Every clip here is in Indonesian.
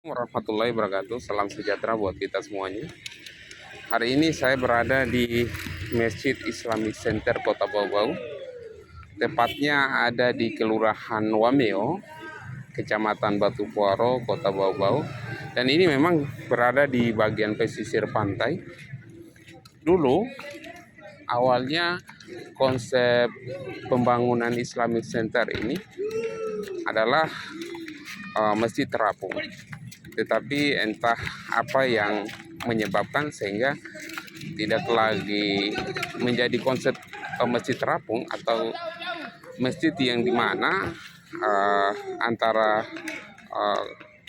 Warahmatullahi wabarakatuh. Salam sejahtera buat kita semuanya. Hari ini saya berada di Masjid Islamic Center Kota Bau-Bau. Tepatnya ada di Kelurahan Wameo, Kecamatan Batu Puaro, Kota Bau-Bau. Dan ini memang berada di bagian pesisir pantai. Dulu awalnya konsep pembangunan Islamic Center ini adalah masjid terapung. Tetapi entah apa yang menyebabkan sehingga tidak lagi menjadi konsep masjid terapung atau masjid yang dimana antara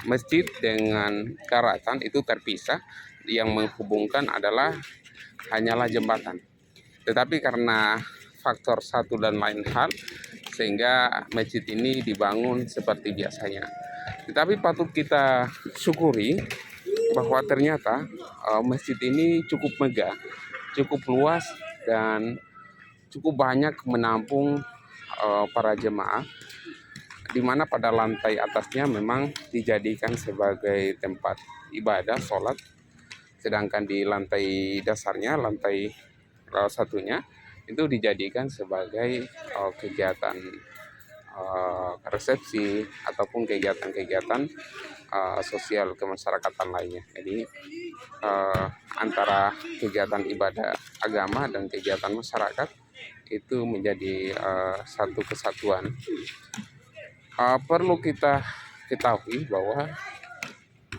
masjid dengan daratan itu terpisah, yang menghubungkan adalah hanyalah jembatan. Tetapi karena faktor satu dan lain hal sehingga masjid ini dibangun seperti biasanya. Tetapi patut kita syukuri bahwa ternyata masjid ini cukup megah, cukup luas, dan cukup banyak menampung para jemaah, di mana pada lantai atasnya memang dijadikan sebagai tempat ibadah, sholat, sedangkan di lantai dasarnya, lantai satunya, itu dijadikan sebagai kegiatan resepsi ataupun kegiatan-kegiatan sosial kemasyarakatan lainnya. Jadi antara kegiatan ibadah agama dan kegiatan masyarakat itu menjadi satu kesatuan. Perlu kita ketahui bahwa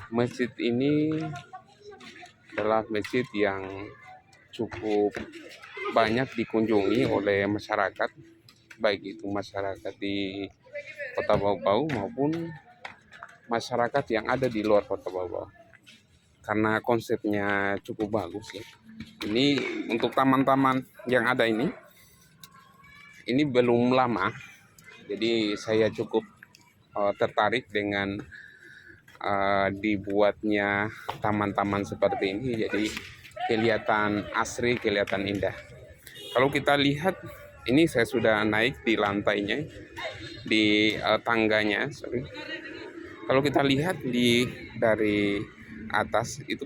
masjid ini adalah masjid yang cukup banyak dikunjungi oleh masyarakat, baik itu masyarakat di Kota Bau-Bau maupun masyarakat yang ada di luar Kota Bau-Bau. Karena konsepnya cukup bagus ya. Ini untuk taman-taman yang ada ini belum lama. Jadi saya cukup tertarik dengan dibuatnya taman-taman seperti ini. Jadi kelihatan asri, kelihatan indah. Kalau kita lihat, ini saya sudah naik di lantainya, di tangganya. Kalau kita lihat dari atas itu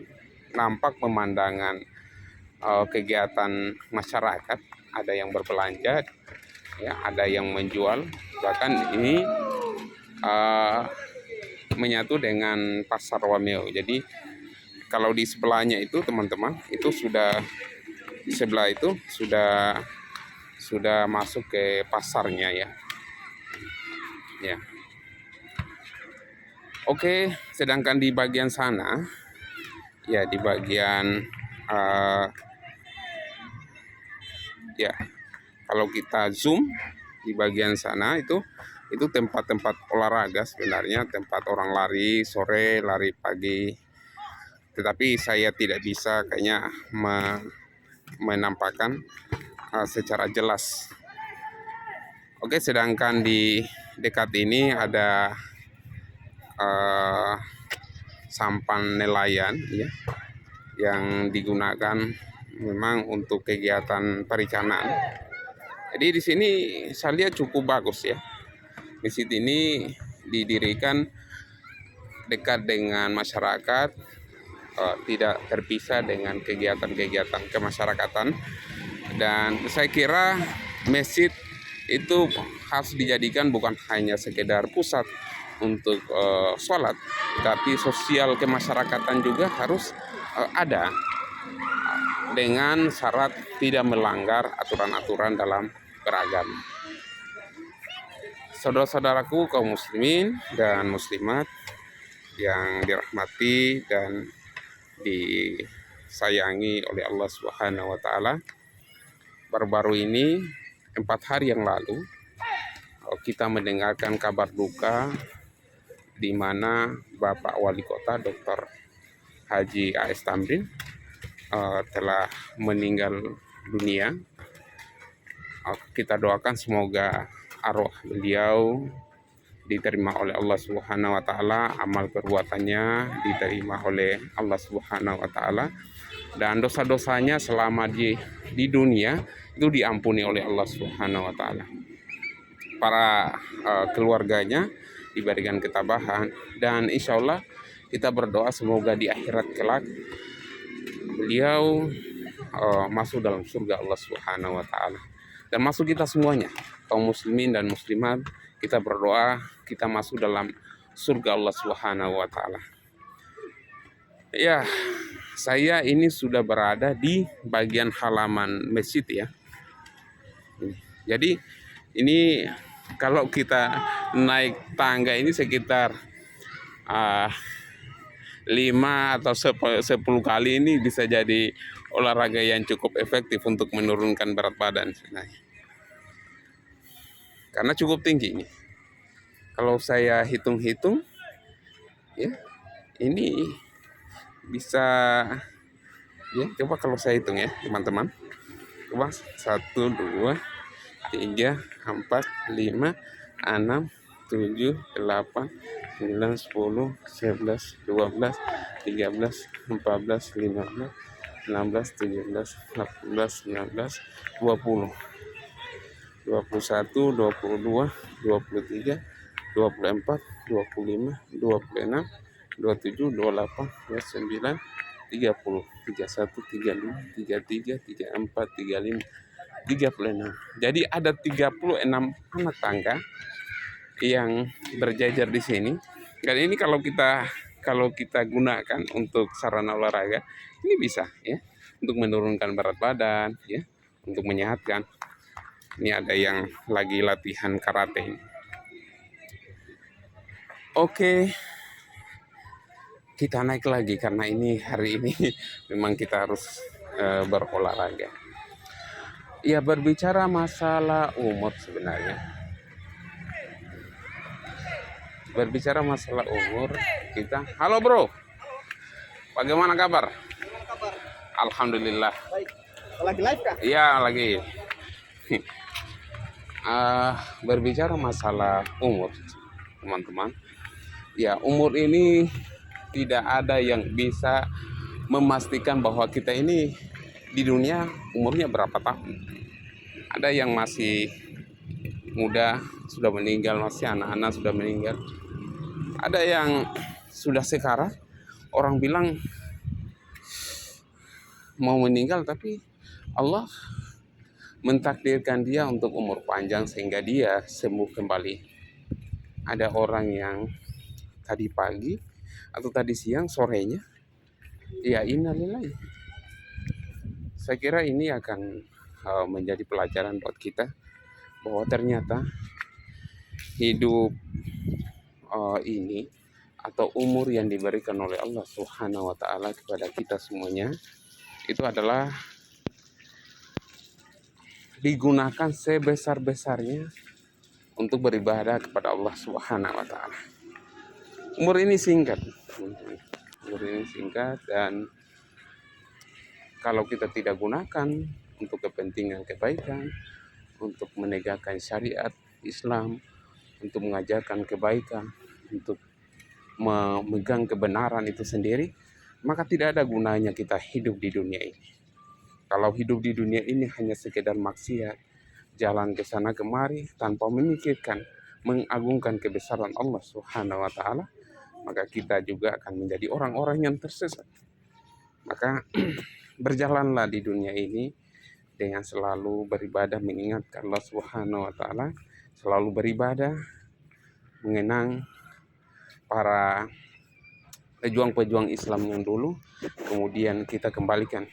nampak pemandangan kegiatan masyarakat, ada yang berbelanja, ya, ada yang menjual, bahkan ini menyatu dengan pasar Wameo. Jadi kalau di sebelahnya itu teman-teman, itu sudah di sebelah itu sudah masuk ke pasarnya ya. Ya. Oke, sedangkan di bagian sana, ya di bagian ya kalau kita zoom di bagian sana itu tempat-tempat olahraga sebenarnya, tempat orang lari sore, lari pagi. Tetapi saya tidak bisa kayaknya menampakkan secara jelas. Oke, sedangkan di dekat ini ada sampan nelayan ya, yang digunakan memang untuk kegiatan perikanan. Jadi di sini saya lihat cukup bagus ya. Masjid ini didirikan dekat dengan masyarakat, tidak terpisah dengan kegiatan-kegiatan kemasyarakatan, dan saya kira masjid itu harus dijadikan bukan hanya sekedar pusat untuk sholat, tapi sosial kemasyarakatan juga harus ada dengan syarat tidak melanggar aturan-aturan dalam beragama. Saudara-saudaraku kaum muslimin dan muslimat yang dirahmati dan disayangi oleh Allah Subhanahu wa taala. Baru-baru ini 4 hari yang lalu kita mendengarkan kabar duka di mana Bapak Wali Kota Dr. Haji A.S. Tamrin telah meninggal dunia. Kita doakan semoga arwah beliau diterima oleh Allah Subhanahu wa taala, amal perbuatannya diterima oleh Allah Subhanahu wa taala, dan dosa-dosanya selama di dunia itu diampuni oleh Allah Subhanahu wa taala. Para keluarganya diberikan ketabahan, dan insya Allah Kita berdoa semoga di akhirat kelak beliau masuk dalam surga Allah Subhanahu wa taala. Dan masuk kita semuanya, kaum muslimin dan muslimat, kita berdoa kita masuk dalam surga Allah Subhanahu wa taala. Ya, saya ini sudah berada di bagian halaman masjid ya. Jadi ini kalau kita naik tangga ini sekitar 5 atau 10 kali, ini bisa jadi olahraga yang cukup efektif untuk menurunkan berat badan sebenarnya. Karena cukup tinggi ini. Kalau saya hitung-hitung ya, ini bisa ya, coba kalau saya hitung ya teman-teman. Coba 1 2 3 4 5 6 7 8 9 10 11 12 13 14 15 16 17 18 19 20 21 22 23 24 25 26 27 28 29 30 31 35 33 34 35 36. Jadi ada 36 anak tangga yang berjajar di sini. Dan ini kalau kita gunakan untuk sarana olahraga, ini bisa ya untuk menurunkan berat badan ya, untuk menyehatkan. Ini ada yang lagi latihan karate ini. Oke. Kita naik lagi karena ini hari ini memang kita harus berolahraga. Ya, berbicara masalah umur sebenarnya. Berbicara masalah umur kita. Halo bro, bagaimana kabar? Alhamdulillah. Baik. Lagi live kah? Iya lagi. Berbicara masalah umur, teman-teman. Ya, umur ini tidak ada yang bisa memastikan bahwa kita ini di dunia umurnya berapa tahun. Ada yang masih muda sudah meninggal, masih anak-anak sudah meninggal. Ada yang sudah sekarat, orang bilang mau meninggal tapi Allah mentakdirkan dia untuk umur panjang sehingga dia sembuh kembali. Ada orang yang tadi pagi atau tadi siang sorenya ya innalillahi. Saya kira ini akan menjadi pelajaran buat kita bahwa ternyata hidup ini atau umur yang diberikan oleh Allah Subhanahu wa taala kepada kita semuanya itu adalah digunakan sebesar-besarnya untuk beribadah kepada Allah Subhanahu wa taala. Umur ini singkat. Umur ini singkat, dan kalau kita tidak gunakan untuk kepentingan kebaikan, untuk menegakkan syariat Islam, untuk mengajarkan kebaikan, untuk memegang kebenaran itu sendiri, maka tidak ada gunanya kita hidup di dunia ini. Kalau hidup di dunia ini hanya sekedar maksiat, jalan ke sana kemari tanpa memikirkan, mengagungkan kebesaran Allah Subhanahu wa taala, maka kita juga akan menjadi orang-orang yang tersesat. Maka berjalanlah di dunia ini dengan selalu beribadah mengingatkan Allah Subhanahu wa taala, selalu beribadah mengenang para pejuang-pejuang Islam yang dulu, kemudian kita kembalikan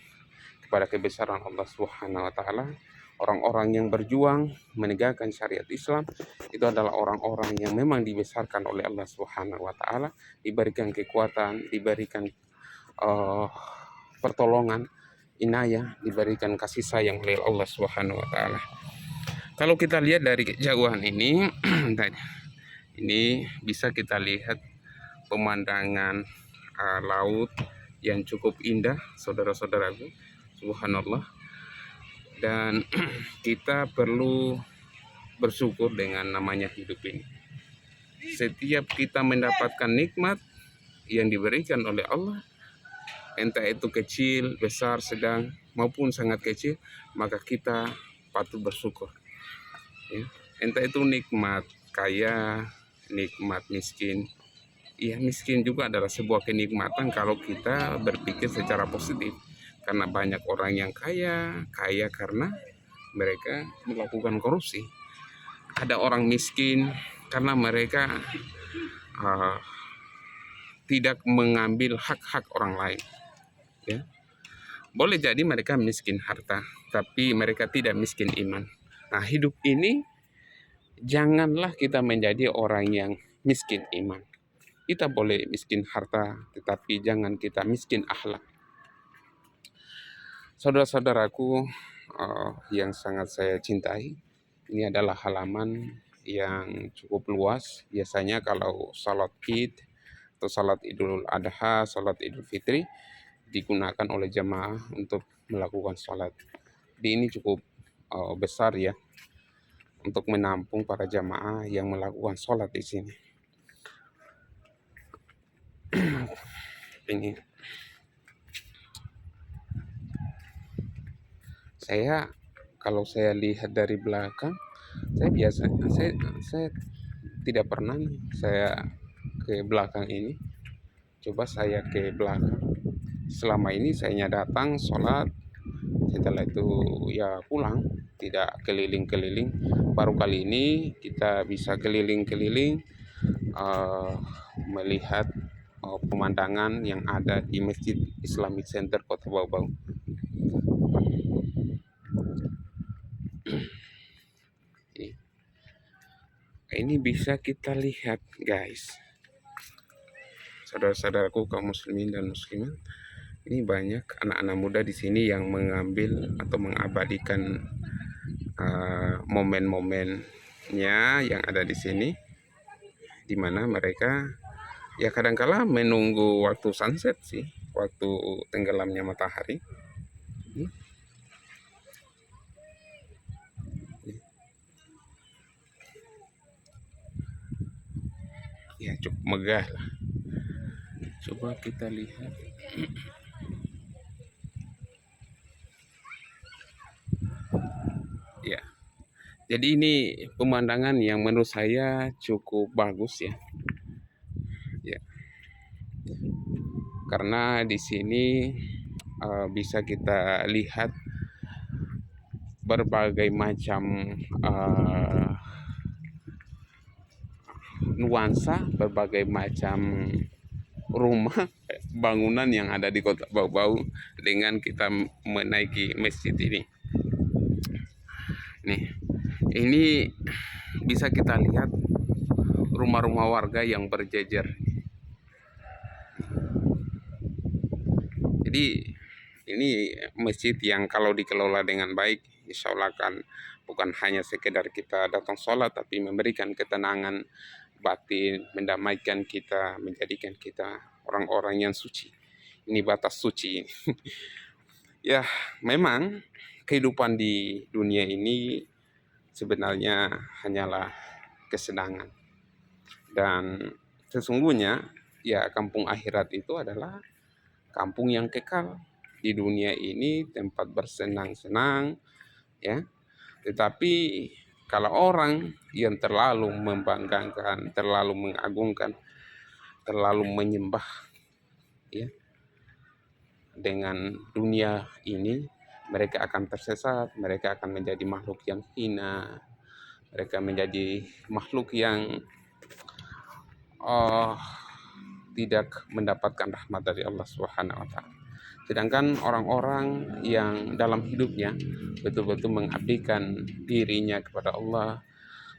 kepada kebesaran Allah Subhanahu wa taala. Orang-orang yang berjuang menegakkan syariat Islam itu adalah orang-orang yang memang dibesarkan oleh Allah Subhanahu wa taala, diberikan kekuatan, diberikan pertolongan, inayah, diberikan kasih sayang oleh Allah Subhanahu wa taala. Kalau kita lihat dari kejauhan ini ini bisa kita lihat pemandangan laut yang cukup indah, saudara-saudaraku. Subhanallah. Dan kita perlu bersyukur dengan namanya hidup ini. Setiap kita mendapatkan nikmat yang diberikan oleh Allah, entah itu kecil, besar, sedang, maupun sangat kecil, maka kita patut bersyukur. Ya. Entah itu nikmat kaya, nikmat miskin, Ya, miskin juga adalah sebuah kenikmatan kalau kita berpikir secara positif. Karena banyak orang yang kaya, kaya karena mereka melakukan korupsi. Ada orang miskin karena mereka uh, tidak mengambil hak-hak orang lain. Ya. Boleh jadi mereka miskin harta, tapi mereka tidak miskin iman. Nah, hidup ini janganlah kita menjadi orang yang miskin iman. Kita boleh miskin harta, tetapi jangan kita miskin akhlak. Saudara-saudaraku yang sangat saya cintai, ini adalah halaman yang cukup luas. Biasanya kalau salat Id atau salat Idul Adha, salat Idul Fitri digunakan oleh jemaah untuk melakukan salat. Di ini cukup besar ya untuk menampung para jemaah yang melakukan salat di sini. Ini kalau saya lihat dari belakang, saya tidak pernah nih saya ke belakang ini. Coba saya ke belakang. Selama ini saya datang sholat, setelah itu ya pulang, tidak keliling-keliling. Baru kali ini kita bisa keliling-keliling melihat pemandangan yang ada di Masjid Islamic Center Kota Bau-Bau. Ini bisa kita lihat guys, saudara-saudaraku kaum muslimin dan muslimat, ini banyak anak-anak muda di sini yang mengambil atau mengabadikan momen-momennya yang ada di sini, di mana mereka ya kadang-kala menunggu waktu sunset sih, waktu tenggelamnya matahari. Ya cukup megah lah. Coba kita lihat. Ya. Jadi ini pemandangan yang menurut saya cukup bagus ya. Ya. Karena di sini bisa kita lihat berbagai macam nuansa, berbagai macam rumah bangunan yang ada di Kota Bau-Bau dengan kita menaiki masjid ini. Nih, ini bisa kita lihat rumah-rumah warga yang berjejer. Jadi ini masjid yang kalau dikelola dengan baik, insya Allah kan bukan hanya sekedar kita datang sholat, tapi memberikan ketenangan batin, mendamaikan kita, menjadikan kita orang-orang yang suci. Ini batas suci. Ya, memang kehidupan di dunia ini sebenarnya hanyalah kesenangan. Dan sesungguhnya ya kampung akhirat itu adalah kampung yang kekal. Di dunia ini tempat bersenang-senang ya. Tetapi kalau orang yang terlalu membanggakan, terlalu mengagungkan, terlalu menyembah ya dengan dunia ini, mereka akan tersesat, mereka akan menjadi makhluk yang hina, mereka menjadi makhluk yang tidak mendapatkan rahmat dari Allah Subhanahu wa taala. Sedangkan orang-orang yang dalam hidupnya betul-betul mengabdikan dirinya kepada Allah,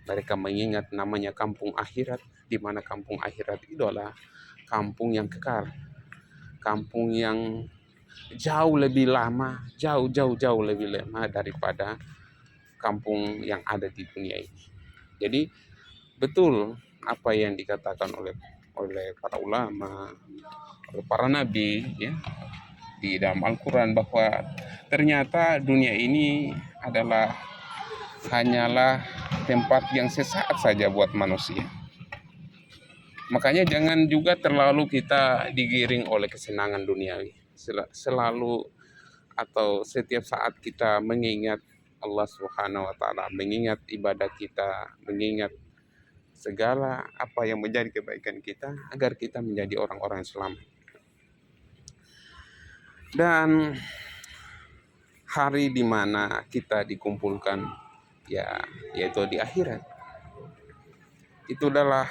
mereka mengingat namanya kampung akhirat, di mana kampung akhirat itu adalah kampung yang kekal, kampung yang jauh lebih lama, jauh lebih lama daripada kampung yang ada di dunia ini. Jadi betul apa yang dikatakan oleh para ulama, oleh para nabi ya di dalam Al-Quran, bahwa ternyata dunia ini hanyalah tempat yang sesaat saja buat manusia. Makanya jangan juga terlalu kita digiring oleh kesenangan duniawi. Selalu atau setiap saat kita mengingat Allah Subhanahu wa taala, mengingat ibadah kita, mengingat segala apa yang menjadi kebaikan kita agar kita menjadi orang-orang yang selamat. Dan hari di mana kita dikumpulkan yaitu di akhirat. Itu adalah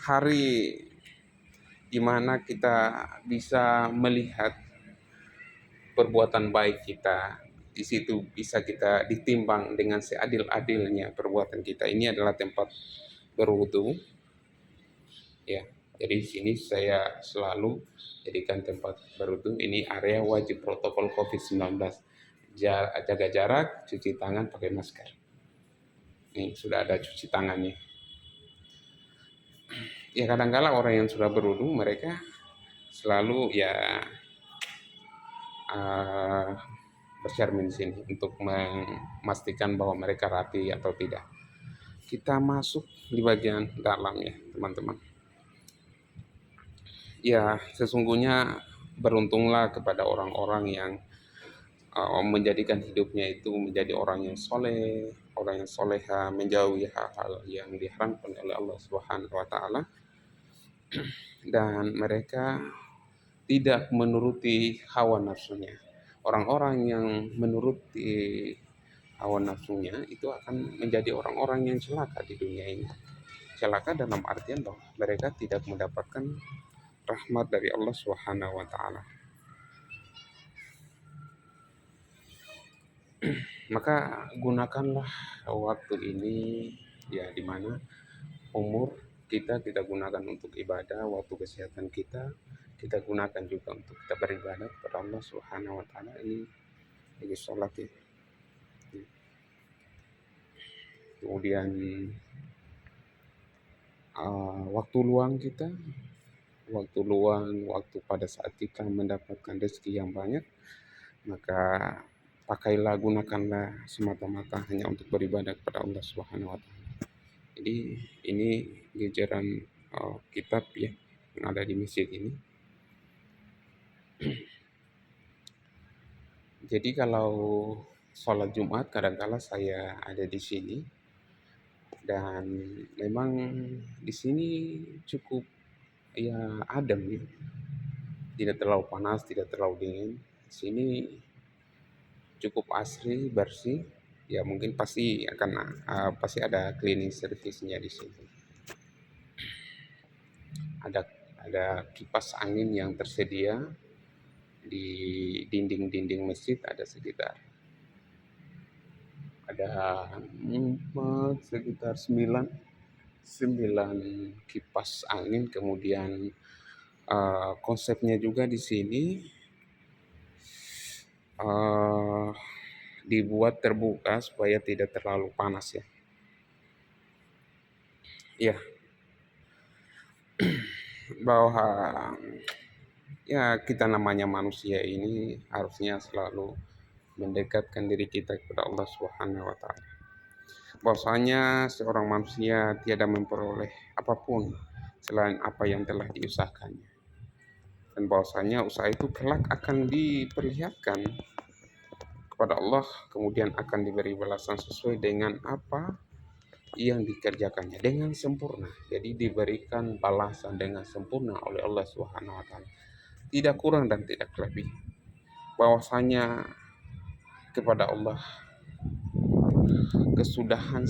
hari di mana kita bisa melihat perbuatan baik kita. Di situ bisa kita ditimbang dengan seadil-adilnya perbuatan kita. Ini adalah tempat berwudu. Ya, jadi di sini saya selalu jadikan tempat berwudu. Ini area wajib protokol COVID-19. Jaga jarak, cuci tangan, pakai masker. Ini sudah ada cuci tangannya. Ya kadang-kala orang yang sudah berwudu mereka selalu bercermin sini untuk memastikan bahwa mereka rapi atau tidak. Kita masuk di bagian dalamnya, teman-teman. Ya, sesungguhnya beruntunglah kepada orang-orang yang menjadikan hidupnya itu menjadi orang yang soleh, orang yang soleha, menjauhi hal-hal yang diharamkan oleh Allah Subhanahu wa Ta'ala, dan mereka tidak menuruti hawa nafsunya. Orang-orang yang menuruti hawa nafsunya itu akan menjadi orang-orang yang celaka di dunia ini. Celaka dalam artian bahwa mereka tidak mendapatkan rahmat dari Allah Subhanahu wa Ta'ala. Maka gunakanlah waktu ini di mana umur kita gunakan untuk ibadah, waktu kesehatan kita gunakan juga untuk kita beribadah kepada Allah Subhanahu wa Ta'ala. Ini sholat ya. Kemudian waktu luang kita, waktu pada saat kita mendapatkan rezeki yang banyak, maka gunakanlah semata-mata hanya untuk beribadah kepada Allah Subhanahu wa Ta'ala. Jadi ini jajaran kitab ya yang ada di masjid ini. Jadi kalau sholat Jumat kadang-kala saya ada di sini, dan memang di sini cukup adem ya, tidak terlalu panas, tidak terlalu dingin. Di sini cukup asri, bersih. Ya mungkin pasti ada cleaning service-nya di sini. Ada kipas angin yang tersedia di dinding-dinding masjid, ada sekitar 9 kipas angin. Kemudian konsepnya juga di sini dibuat terbuka supaya tidak terlalu panas ya. Ya, bahwa kita namanya manusia ini harusnya selalu mendekatkan diri kita kepada Allah Subhanahu wa Ta'ala. Bahwasanya seorang manusia tiada memperoleh apapun selain apa yang telah diusahakannya, dan bahwasanya usaha itu kelak akan diperlihatkan kepada Allah, kemudian akan diberi balasan sesuai dengan apa yang dikerjakannya dengan sempurna. Jadi diberikan balasan dengan sempurna oleh Allah Subhanahu wa Ta'ala, tidak kurang dan tidak lebih. Bahwasanya kepada Allah kesudahan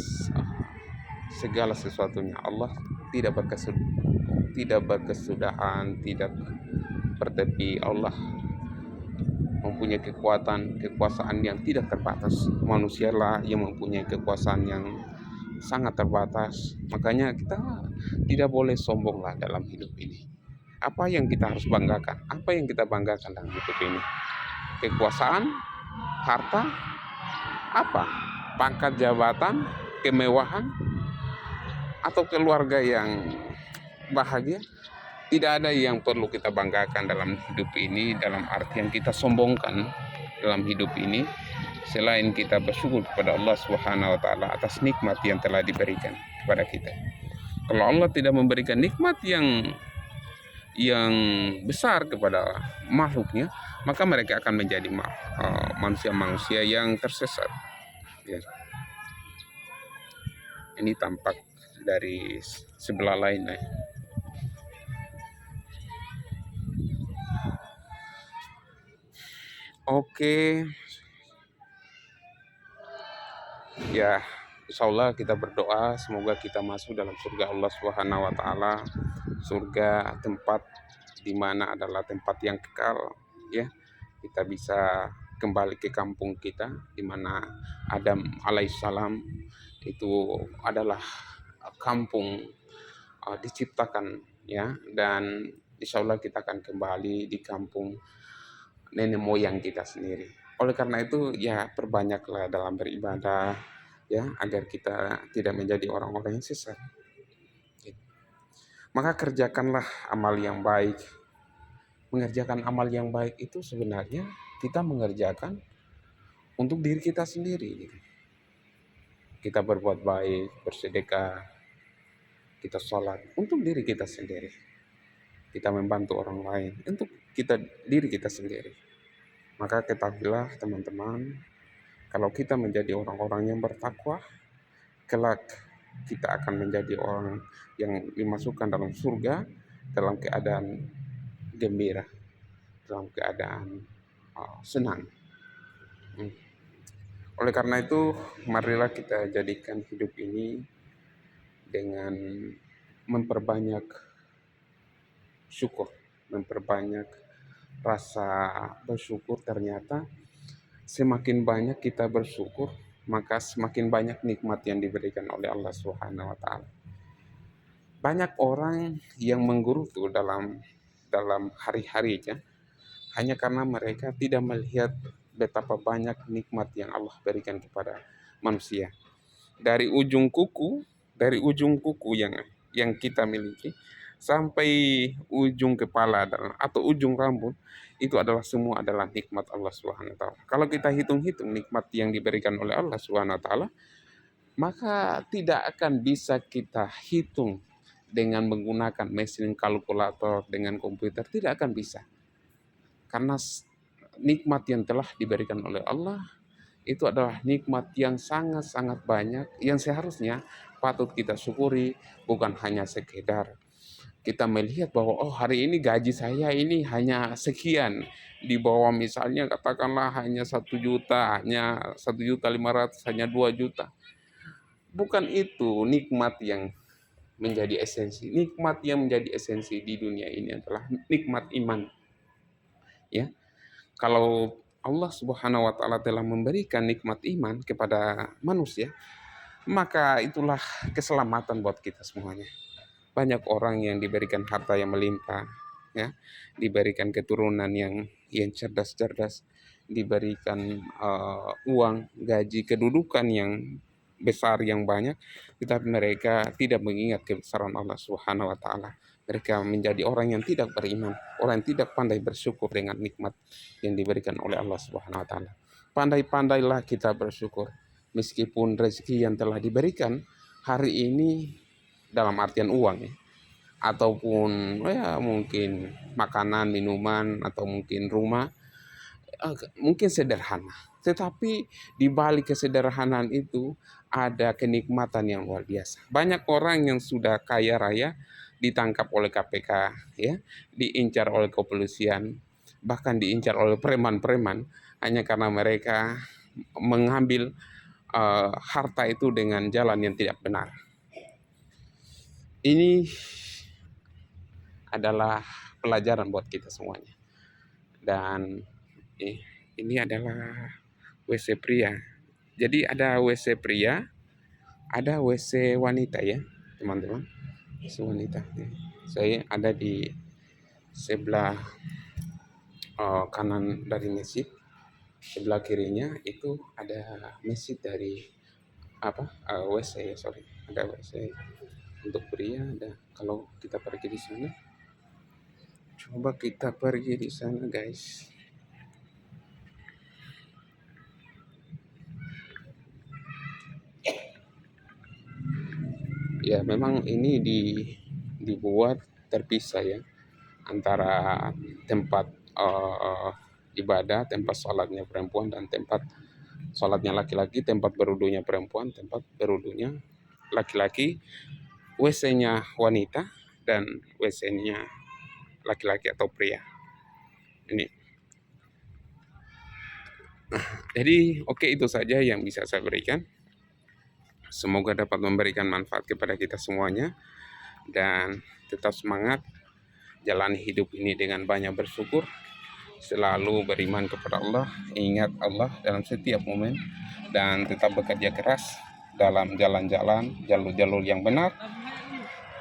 segala sesuatunya. Allah tidak berkesudahan, tidak bertepi. Allah mempunyai kekuasaan yang tidak terbatas. Manusialah yang mempunyai kekuasaan yang sangat terbatas. Makanya kita tidak boleh sombonglah dalam hidup ini. Apa yang kita harus banggakan? Apa yang kita banggakan dalam hidup ini? Kekuasaan, harta, apa? Pangkat jabatan, kemewahan, atau keluarga yang bahagia? Tidak ada yang perlu kita banggakan dalam hidup ini, dalam artian kita sombongkan dalam hidup ini, selain kita bersyukur kepada Allah Subhanahu wa Ta'ala atas nikmat yang telah diberikan kepada kita. Kalau Allah tidak memberikan nikmat yang besar kepada makhluknya, maka mereka akan menjadi manusia-manusia yang tersesat ya. Ini tampak dari sebelah lain ya. Oke, ya insya Allah kita berdoa semoga kita masuk dalam surga Allah Subhanahu wa taala, surga tempat di mana adalah tempat yang kekal ya. Kita bisa kembali ke kampung kita di mana Adam alaihissalam itu adalah kampung diciptakan ya, dan insya Allah kita akan kembali di kampung nenek moyang kita sendiri. Oleh karena itu ya perbanyaklah dalam beribadah ya agar kita tidak menjadi orang-orang yang sesat. Maka kerjakanlah amal yang baik. Mengerjakan amal yang baik itu sebenarnya kita mengerjakan untuk diri kita sendiri. Kita berbuat baik, bersedekah, kita sholat untuk diri kita sendiri. Kita membantu orang lain untuk diri kita sendiri. Maka ketahuilah teman-teman, kalau kita menjadi orang-orang yang bertakwa, kelak kita akan menjadi orang yang dimasukkan dalam surga dalam keadaan gembira, dalam keadaan senang. Oleh karena itu, marilah kita jadikan hidup ini dengan memperbanyak syukur, memperbanyak rasa bersyukur. Ternyata semakin banyak kita bersyukur, maka semakin banyak nikmat yang diberikan oleh Allah Subhanahu wa taala. Banyak orang yang menggerutu dalam hari-harinya hanya karena mereka tidak melihat betapa banyak nikmat yang Allah berikan kepada manusia. Dari ujung kuku yang kita miliki sampai ujung kepala atau ujung rambut, itu semua adalah nikmat Allah Subhanahu wa taala. Kalau kita hitung-hitung nikmat yang diberikan oleh Allah Subhanahu wa taala, maka tidak akan bisa kita hitung dengan menggunakan mesin kalkulator, dengan komputer, tidak akan bisa. Karena nikmat yang telah diberikan oleh Allah itu adalah nikmat yang sangat-sangat banyak, yang seharusnya patut kita syukuri, bukan hanya sekedar kita melihat bahwa oh hari ini gaji saya ini hanya sekian, di bawah misalnya katakanlah hanya 1 juta, hanya 1.500.000, hanya 2 juta. Bukan itu nikmat yang menjadi esensi. Nikmat yang menjadi esensi di dunia ini adalah nikmat iman. Ya, kalau Allah Subhanahu wa taala telah memberikan nikmat iman kepada manusia, maka itulah keselamatan buat kita semuanya. Banyak orang yang diberikan harta yang melimpah, ya, diberikan keturunan yang cerdas-cerdas, diberikan uang, gaji, kedudukan yang besar yang banyak, tetapi mereka tidak mengingat kebesaran Allah Subhanahu wa taala. Mereka menjadi orang yang tidak beriman, orang yang tidak pandai bersyukur dengan nikmat yang diberikan oleh Allah Subhanahu wa taala. Pandai-pandailah kita bersyukur meskipun rezeki yang telah diberikan hari ini dalam artian uang ya, ataupun ya mungkin makanan, minuman, atau mungkin rumah, mungkin sederhana. Tetapi di balik kesederhanaan itu ada kenikmatan yang luar biasa. Banyak orang yang sudah kaya raya ditangkap oleh KPK, ya, diincar oleh kepolisian, bahkan diincar oleh preman-preman hanya karena mereka mengambil harta itu dengan jalan yang tidak benar. Ini adalah pelajaran buat kita semuanya. Dan ini adalah WC pria. Jadi ada WC pria, ada WC wanita ya, teman-teman. WC wanita. Saya ada di sebelah kanan dari masjid. Sebelah kirinya itu ada masjid dari WC ya, sorry. Ada WC untuk pria, ada. Kalau kita pergi di sana, coba kita pergi di sana, guys. Ya, memang ini dibuat terpisah ya, antara tempat ibadah, tempat sholatnya perempuan, dan tempat sholatnya laki-laki, tempat berudunya perempuan, tempat berudunya laki-laki. WC-nya wanita dan WC-nya laki-laki atau pria. Ini. Jadi oke, itu saja yang bisa saya berikan. Semoga dapat memberikan manfaat kepada kita semuanya, dan tetap semangat jalani hidup ini dengan banyak bersyukur, selalu beriman kepada Allah, ingat Allah dalam setiap momen, dan tetap bekerja keras dalam jalan-jalan jalur-jalur yang benar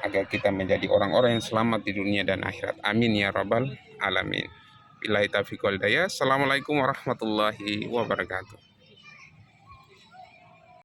agar kita menjadi orang-orang yang selamat di dunia dan akhirat. Amin ya rabbal alamin. Billahi taufiq wal hidayah. Assalamualaikum warahmatullahi wabarakatuh.